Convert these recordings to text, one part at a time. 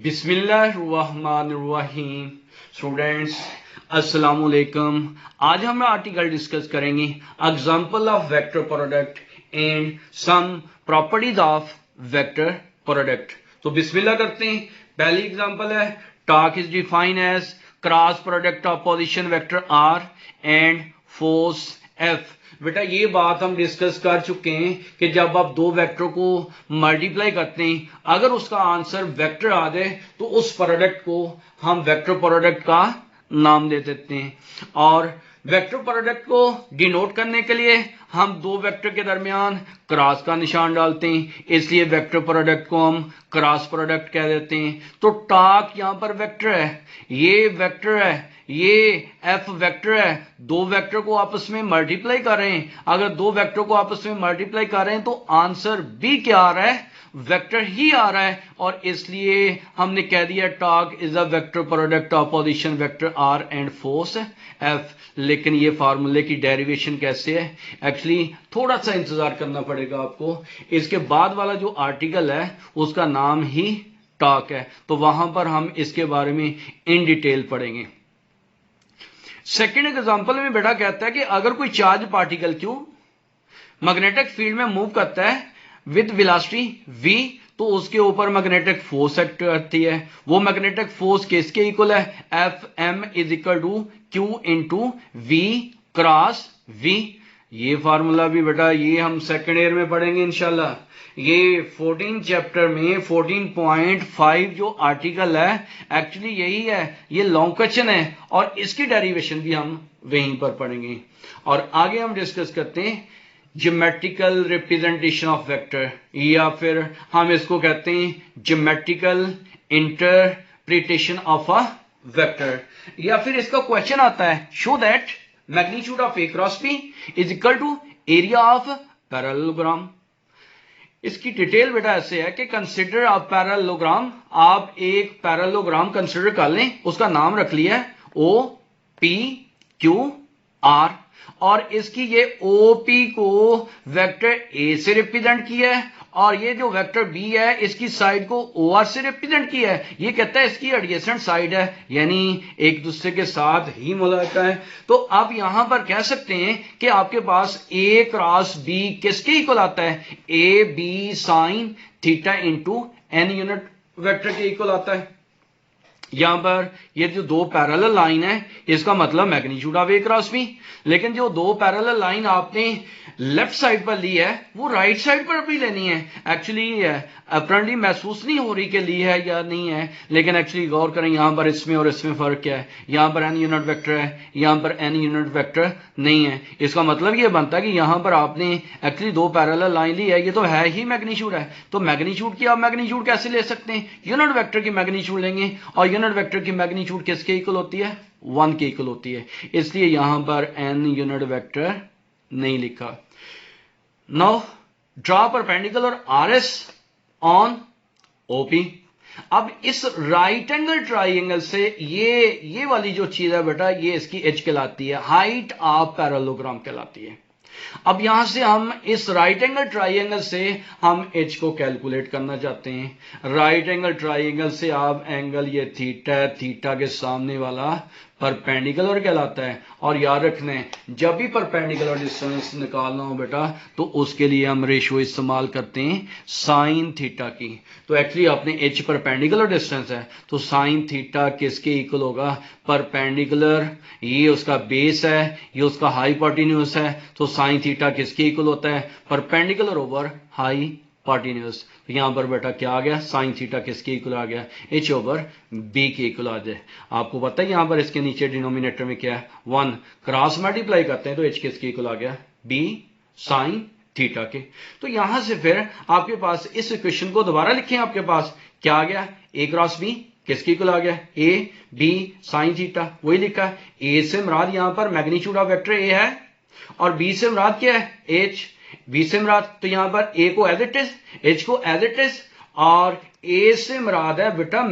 बिस्मिल्लाहिर्रहमानिर्रहीम। स्टूडेंट्स अस्सलाम वालेकुम। आज हम आर्टिकल डिस्कस करेंगे example of vector product and some properties of vector product. तो बिस्मिल्लाह करते हैं। पहली एग्जांपल है torque is defined as cross product of position vector R and force F. बेटा ये बात हम डिस्कस कर चुके हैं कि जब आप दो वेक्टर को मल्टीप्लाई करते हैं, अगर उसका आंसर वेक्टर आ जाए तो उस प्रोडक्ट को हम वेक्टर प्रोडक्ट का नाम दे देते हैं। और वेक्टर प्रोडक्ट को डिनोट करने के लिए हम दो वेक्टर के दरमियान क्रॉस का निशान डालते हैं, इसलिए वेक्टर प्रोडक्ट को हम क्रॉस प्रोडक्ट कह देते हैं। तो टॉर्क यहां पर वेक्टर है, ये वेक्टर है, ये एफ वेक्टर है। दो वेक्टर को आपस में मल्टीप्लाई कर रहे हैं, अगर दो वेक्टर को आपस में मल्टीप्लाई कर रहे हैं तो आंसर भी क्या आ रहा है, वेक्टर ही आ रहा है। और इसलिए हमने कह दिया torque is a vector product of position vector R and force F. लेकिन ये फार्मूले की डेरिवेशन कैसे है, एक्चुअली थोड़ा सा इंतजार करना पड़ेगा आपको। इसके बाद वाला जो आर्टिकल है उसका नाम ही टॉर्क है, तो वहां पर हम इसके बारे में इन डिटेल पढ़ेंगे। सेकेंड एग्जांपल में बेटा कहता है कि अगर कोई charge particle Q magnetic field में मूव करता है विद वेलोसिटी v, तो उसके ऊपर मैग्नेटिक फोर्स एक्ट करती है। वो मैग्नेटिक फोर्स किसके इक्वल है, F M is equal to Q into V cross V. ये फार्मूला भी बेटा ये हम सेकेंड ईयर में पढ़ेंगे इंशाल्लाह। ये 14 चैप्टर में 14.5 जो आर्टिकल है एक्चुअली यही है, ये लॉन्ग क्वेश्चन है और इसकी डेरिवेशन भी हम वहीं पर पढ़ेंगे। और आगे हम डिस्कस करते हैं ज्योमेट्रिकल रिप्रेजेंटेशन ऑफ वेक्टर, या फिर हम इसको कहते हैं geometrical interpretation of a vector. या फिर इसका क्वेश्चन आता है show that magnitude of A cross B is equal to area of parallelogram. इसकी डिटेल बेटा ऐसे है कि कंसिडर अ पैरेललोग्राम। आप एक पैरेललोग्राम कंसिडर कर लें, उसका नाम रख लिया है ओ पी क्यू आर, और इसकी ये ओपी को वेक्टर ए से रिप्रेजेंट किया है और ये जो वेक्टर बी है इसकी साइड को ओ आर से रिप्रेजेंट किया है। ये कहता है इसकी एडजेसेंट साइड है, यानी एक दूसरे के साथ ही मुलाका है। तो आप यहां पर कह सकते हैं कि आपके पास ए क्रॉस बी किसके इक्वल आता है, A B sine theta into N unit vector के इक्वल आता है। यहां पर ये जो दो पैरेलल लाइन है इसका मतलब magnitude of A cross B. लेकिन जो दो पैरेलल लाइन आपने लेफ्ट साइड पर ली है वो राइट साइड पर भी लेनी है। एक्चुअली अपरेंटली महसूस नहीं हो रही कि ली है या नहीं है, लेकिन एक्चुअली गौर करें यहां पर इसमें और इसमें फर्क क्या है। यहां पर एन यूनिट वेक्टर है, यहां पर एन यूनिट वेक्टर नहीं है। इसका मतलब ये बनता है कि यहां पर आपने एक्चुअली दो पैरेलल लाइन ली है, ये तो है ही मैग्नीट्यूड है। तो मैग्नीट्यूड की आप मैग्नीट्यूड कैसे ले सकते हैं, यूनिट वेक्टर की मैग्नीट्यूड लेंगे, और यूनिट वेक्टर की मैग्नीट्यूड किसके इक्वल होती है, 1 के इक्वल होती है। इसलिए यहां पर एन यूनिट वेक्टर नहीं लिखा। Now draw perpendicular RS on OP. अब इस राइट एंगल ट्राइंगल से ये वाली जो चीज है बेटा ये इसकी एच कहलाती है, हाइट ऑफ पैरेललोग्राम कहलाती है। अब यहां से हम इस राइट एंगल ट्राइंगल से हम एच को कैलकुलेट करना चाहते हैं। राइट एंगल ट्राइंगल से आप एंगल ये थीटा, थीटा के सामने वाला परपेंडिकुलर कहलाता है। और याद रखना है जब भी परपेंडिकुलर डिस्टेंस निकालना हो बेटा तो उसके लिए हम रेशियो इस्तेमाल करते हैं साइन थीटा की। तो एक्चुअली आपने एच परपेंडिकुलर डिस्टेंस है तो साइन थीटा किसके इक्वल होगा, परपेंडिकुलर, ये उसका बेस है, ये उसका हाइपोटेन्यूज है, तो साइन थीटा किसके इक्वल होता है, परपेंडिकुलर ओवर हाइपोटेन्यूज। तो यहां पर बेटा क्या आ गया, साइन थीटा किसके इक्वल आ गया, एच ओवर बी के इक्वल आ जाए। आपको पता है यहां पर इसके नीचे डिनोमिनेटर में क्या है 1, क्रॉस मल्टीप्लाई करते हैं तो एच किसके इक्वल आ गया, बी साइन थीटा के। तो यहां से फिर आपके पास इस इक्वेशन को दोबारा लिखें, आपके पास क्या आ गया, ए क्रॉस बी किसके इक्वल आ गया, ए बी साइन थीटा, वही लिखा है। ए से मुराद यहां पर मैग्नीट्यूड ऑफ वेक्टर ए है और बी से मुराद क्या है, एच, बी से मुराद, तो यहां पर ए को एज इट इज, एच को एज इट इज, और ए से मुराद है बेटा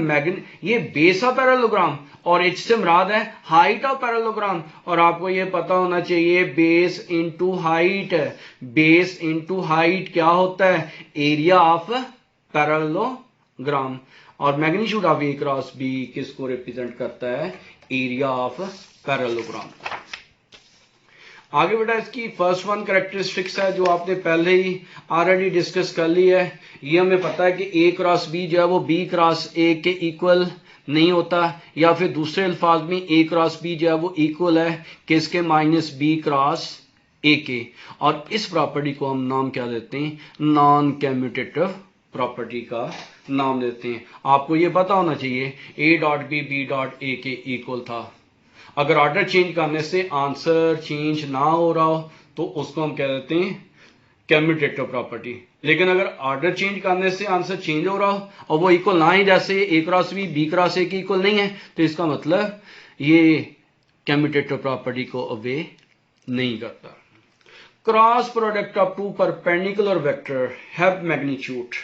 ये बेस ऑफ पैरेललोग्राम और एच से मुराद है हाइट ऑफ पैरेललोग्राम। और आपको ये पता होना चाहिए base into height, base into height क्या होता है, एरिया ऑफ पैरेललोग्राम। और magnitude of A cross B किसको रिप्रेजेंट करता है? Area of parallelogram. आगे बेटा इसकी फर्स्ट वन कैरेक्टरिस्टिक्स है जो आपने पहले ही ऑलरेडी डिस्कस कर ली है। ये हमें पता है कि ए क्रॉस बी जो है वो बी क्रॉस ए के इक्वल नहीं होता, या फिर दूसरे अल्फाज में ए क्रॉस बी जो है वो इक्वल है किसके? माइनस बी क्रॉस ए के। और इस प्रॉपर्टी को हम नाम क्या देते हैं? नॉन कम्यूटेटिव प्रॉपर्टी का नाम देते हैं। आपको ये पता होना चाहिए A dot B dot A के इक्वल था। अगर ऑर्डर चेंज करने से आंसर चेंज ना हो रहा हो तो उसको हम क्या देते हैं? Commutative property. लेकिन अगर ऑर्डर चेंज करने से आंसर चेंज हो रहा हो और वो इक्वल ना ही, जैसे ए क्रॉस बी क्रॉस ए के इक्वल नहीं है, तो इसका मतलब ये कम्यूटेटिव प्रॉपर्टी को अवे नहीं करता। Cross product of two perpendicular vector have magnitude.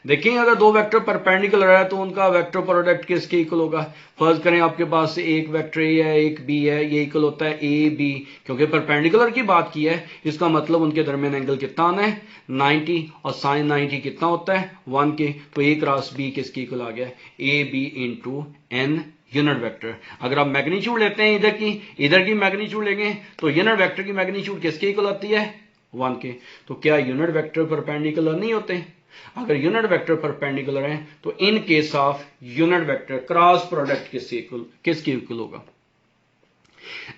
देखिए अगर दो वेक्टर परपेंडिकुलर है तो उनका वेक्टर प्रोडक्ट किसके इक्वल होगा? फर्ज करें आपके पास एक वेक्टर ए है एक बी है, ये इक्वल होता है ए बी। क्योंकि परपेंडिकुलर की बात की है इसका मतलब उनके दरमियान एंगल कितना आना है? 90, और साइन 90 कितना होता है? 1 के। तो ए क्रॉस बी किसके इक्वल आ गया? A B into N unit vector. अगर आप मैग्नीट्यूड लेते हैं इधर की मैग्नीट्यूड लेंगे तो यूनिट वेक्टर की मैग्नीट्यूड किसके इक्वल आती है? 1 के। तो क्या यूनिट वेक्टर परपेंडिकुलर नहीं होते? अगर यूनिट वेक्टर परपेंडिकुलर है तो in case of unit vector cross product किसके इक्वल होगा?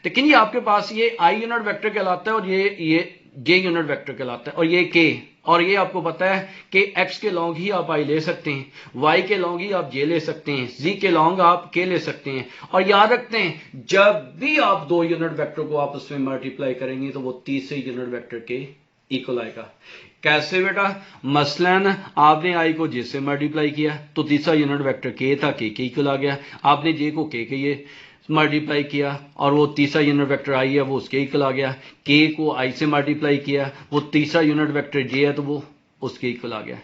लेकिन ये आपके पास ये आई यूनिट वेक्टर कहलाता है और ये जे यूनिट वेक्टर कहलाता है, और ये के। और ये आपको पता है कि एक्स के लॉन्ग ही आप आई ले सकते हैं, वाई के लॉन्ग ही आप जे ले सकते हैं, जी के लॉन्ग आप के ले सकते हैं। और याद रखते हैं जब भी आप दो यूनिट वेक्टर को आपस में मल्टीप्लाई करेंगे तो वो तीसरे यूनिट वेक्टर के इक्वल आएगा। कैसे बेटा? मसलन आपने आई को जे से मल्टीप्लाई किया तो तीसरा यूनिट वेक्टर के था, के इक्वल आ गया। आपने जे को के ये मल्टीप्लाई किया और वो तीसरा यूनिट वेक्टर आई है वो उसके इक्वल आ गया। के को आई से मल्टीप्लाई किया, वो तीसरा यूनिट वेक्टर जे है तो वो उसके इक्वल आ गया।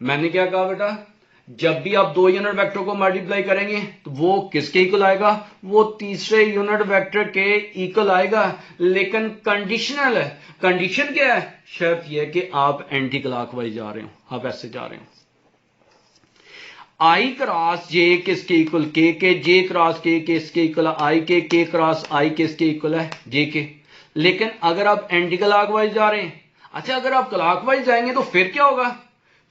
मैंने क्या कहा बेटा? जब भी आप दो यूनिट वेक्टर को मल्टीप्लाई करेंगे तो वो किसके इक्वल आएगा? वो तीसरे यूनिट वेक्टर के इक्वल आएगा। लेकिन कंडीशनल है। कंडीशन क्या है? शर्त यह है कि आप एंटी क्लॉकवाइज जा रहे हो, आप ऐसे जा रहे हो। आई क्रॉस जे किसके इक्वल? के जे क्रॉस के किसके इक्वल? आई के क्रॉस आई किसके इक्वल है? जे के। लेकिन अगर आप एंटी क्लॉकवाइज जा रहे हैं, अच्छा अगर आप क्लॉकवाइज जाएंगे तो फिर क्या होगा?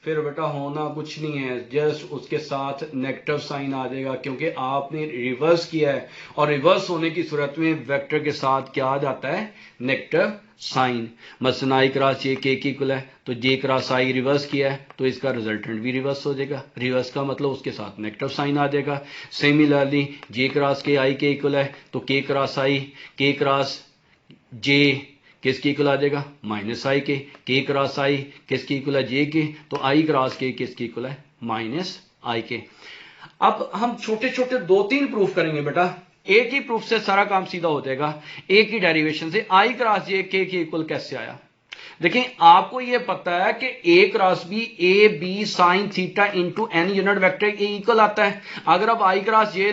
फिर बेटा होना कुछ नहीं है, जस्ट उसके साथ नेगेटिव साइन आ जाएगा क्योंकि आपने रिवर्स किया है। और रिवर्स होने की सूरत में वेक्टर के साथ क्या आ जाता है? Negative sign. मसलन आई क्रॉस जे के इक्वल है तो जे क्रॉस आई रिवर्स किया है तो इसका रिजल्टेंट भी रिवर्स हो जाएगा। रिवर्स का मतलब उसके साथ नेगेटिव साइन आ जाएगा। सिमिलरली जे क्रॉस के आई के इक्वल है तो के क्रॉस आई के क्रॉस जे किसकी इक्वल आ जाएगा? माइनस आई के क्रॉस आई किसकी इक्वल है? जे के। तो आई क्रॉस के किसकी इक्वल है? माइनस आई के। अब हम छोटे छोटे 2-3 प्रूफ करेंगे बेटा। एक ही प्रूफ से सारा काम सीधा हो जाएगा, एक ही डेरिवेशन से। आई क्रॉस जे के इक्वल कैसे आया? देखिए आपको यह पता है कि a cross b a B sine theta into N unit vector a equal आता है। अगर आप आई क्रॉस जे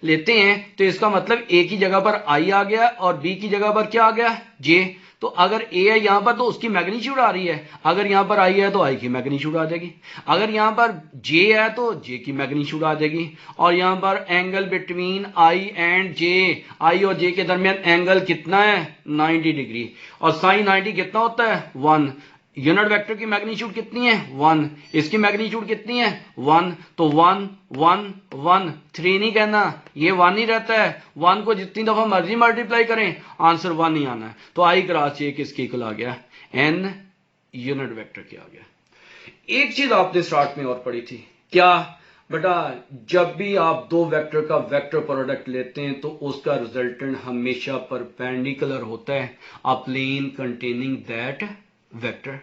लेते हैं तो इसका मतलब ए की जगह पर आई आ गया और बी की जगह पर क्या आ गया? जे। तो अगर ए है यहां पर तो उसकी मैग्नीट्यूड आ रही है, अगर यहां पर आई है तो आई की मैग्नीट्यूड आ जाएगी। अगर यहां पर जे है तो जे की मैग्नीट्यूड आ जाएगी। और यहां पर एंगल बिटवीन आई एंड जे, आई और जे के दरमियान एंगल कितना है? 90 डिग्री। और साइन 90 कितना होता है? 1। यूनिट वेक्टर की मैग्नीट्यूड कितनी है? 1। इसकी मैग्नीट्यूड कितनी है? 1। तो 1 1 1 3 नहीं कहना, ये 1 ही रहता है। 1 को जितनी दफा मर्जी मल्टीप्लाई करें आंसर 1 ही आना है। तो आई क्रॉस जे किसके इक्वल आ गया? एन यूनिट वेक्टर के आ गया। एक चीज आपने स्टार्ट में और पढ़ी थी, क्या बेटा? जब भी आप दो वेक्टर का वेक्टर प्रोडक्ट लेते हैं तो उसका रिजल्टेंट हमेशा परपेंडिकुलर होता है अ प्लेन कंटेनिंग दैट वेक्टर।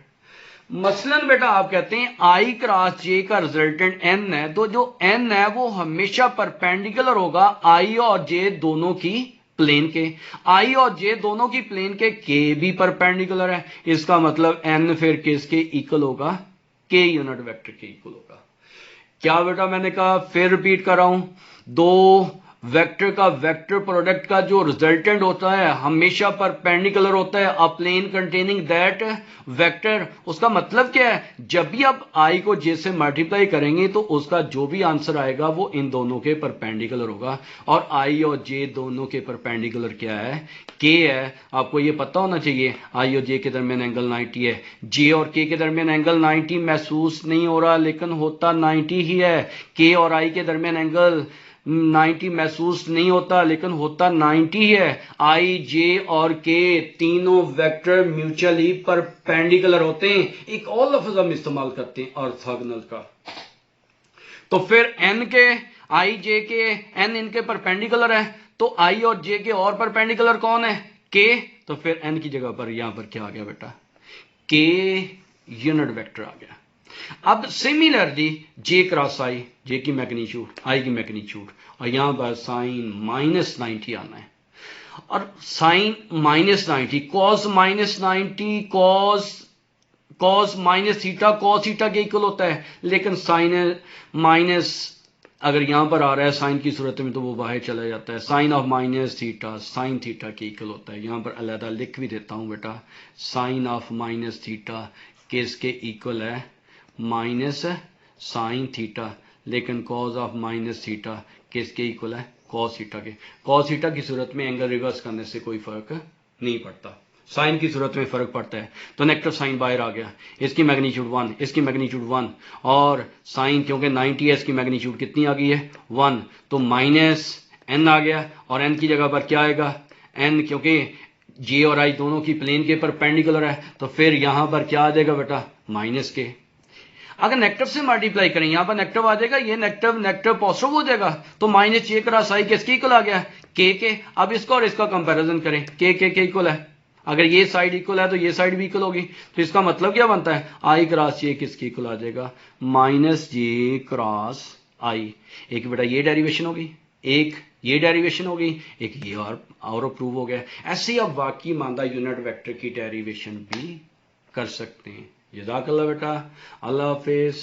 मसलन बेटा आप कहते हैं आई क्रॉस जे का रिजल्टेंट एन है, तो जो एन है वो हमेशा परपेंडिकुलर होगा आई और जे दोनों की प्लेन के। आई और जे दोनों की प्लेन के भी परपेंडिकुलर है। इसका मतलब एन फिर किसके इक्वल होगा? के यूनिट वेक्टर के इक्वल होगा। क्या बेटा मैंने कहा? फिर रिपीट कर रहा हूं, दो वेक्टर का वेक्टर प्रोडक्ट का जो रिजल्टेंट होता है हमेशा परपेंडिकुलर होता है अ प्लेन कंटेनिंग दैट वेक्टर। उसका मतलब क्या है, जब भी आप आई को जे से मल्टीप्लाई करेंगे तो उसका जो भी आंसर आएगा वो इन दोनों के परपेंडिकुलर होगा। और आई और जे दोनों के परपेंडिकुलर क्या है, के है। आपको ये पता होना चाहिए आई और जे के दरमियान एंगल 90 है। जे और के दरमियान एंगल 90 महसूस नहीं हो रहा लेकिन होता 90 ही है। के और आई के दरमियान एंगल 90 महसूस नहीं होता लेकिन होता 90 है। आई जे और के तीनों वेक्टर म्यूचुअली परपेंडिकुलर होते हैं। एक और लफ्ज हम इस्तेमाल करते हैं ऑर्थोगोनल का। तो फिर एन के आई जे के एन इनके परपेंडिकुलर है, तो आई और जे के और परपेंडिकुलर कौन है, के। तो फिर एन की जगह पर यहां पर क्या आ गया बेटा, के यूनिट वेक्टर आ गया। अब सिमिलरली जे क्रॉस आई, जे की मैग्नीट्यूड आई की मैग्नीट्यूड, और यहां पर साइन -90 आना है। और sine -90 cos -90 cos minus theta cos theta के इक्वल होता है, लेकिन साइन माइनस अगर यहां पर आ रहा है साइन की सूरत में तो वो बाहर चला जाता है। Sine of minus theta sine theta के इक्वल होता है। यहां पर अलहदा लिख भी देता हूं बेटा, साइन ऑफ माइनस थीटा किसके इक्वल है, माइनस साइन थीटा, लेकिन कॉज ऑफ माइनस थीटा किसके इक्वल है, कॉस थीटा के। कॉस थीटा की सूरत में एंगल रिवर्स करने से कोई फर्क नहीं पड़ता, साइन की सूरत में फर्क पड़ता है। तो नेगेटिव साइन बाहर आ गया, इसकी मैग्नीट्यूड 1, इसकी मैग्नीट्यूड 1, और साइन क्योंकि 90 है इसकी मैग्नीट्यूड कितनी आ गई है 1, तो माइनस एन आ गया। और एन की जगह पर क्या आएगा, एन क्योंकि जे और आई दोनों की प्लेन के परपेंडिकुलर है तो फिर यहां पर क्या आ जाएगा बेटा, माइनस के। अगर नेगेटिव से मल्टीप्लाई करें यहां पर नेगेटिव आ जाएगा, ये नेगेटिव नेगेटिव पॉजिटिव हो जाएगा, तो माइनस जे क्रॉस आई किसके इक्वल आ गया, के। अब इसका और इसका कंपैरिजन करें, के इक्वल है। अगर ये साइड इक्वल है तो ये साइड भी इक्वल होगी, तो इसका मतलब क्या बनता है, आई क्रॉस जे किसके इक्वल आ जाएगा, माइनस जे क्रॉस आई। एक बेटा ये डेरिवेशन होगी, एक ये डेरिवेशन होगी, एक ये और प्रूव हो गया। ऐसे ही आप बाकी मानदा यूनिट वेक्टर की डेरिवेशन भी कर सकते हैं। जज़ाकल्लाह बेटा, अल्लाह हाफिज।